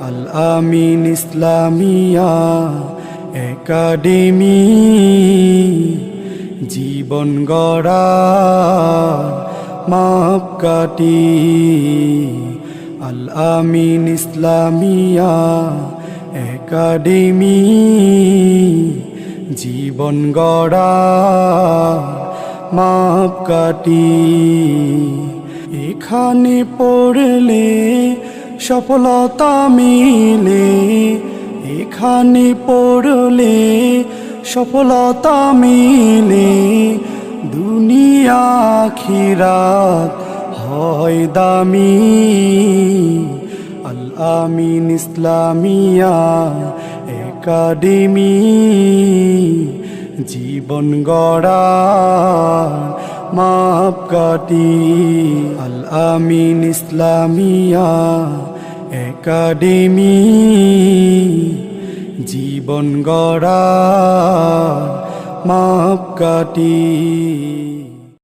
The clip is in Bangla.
আল আমিন ইসলামিয়া একাডেমি, জীবন গড়ার মাপকাঠি। আল আমিন ইসলামিয়া একাডেমি, জীবন গড়ার মাপকাঠি। এখানে পড়লে সফলতা মিলে, এখানে পড়লে সফলতা মিলে, দুনিয়া আখিরাত হয় দামি। আল আমিন ইসলামিয়া একাডেমি, জীবন গড়ার মাপকাঠি। আল আমিন ইসলামিয়া একাডেমি, জীবন গড়ার মাপকাঠি।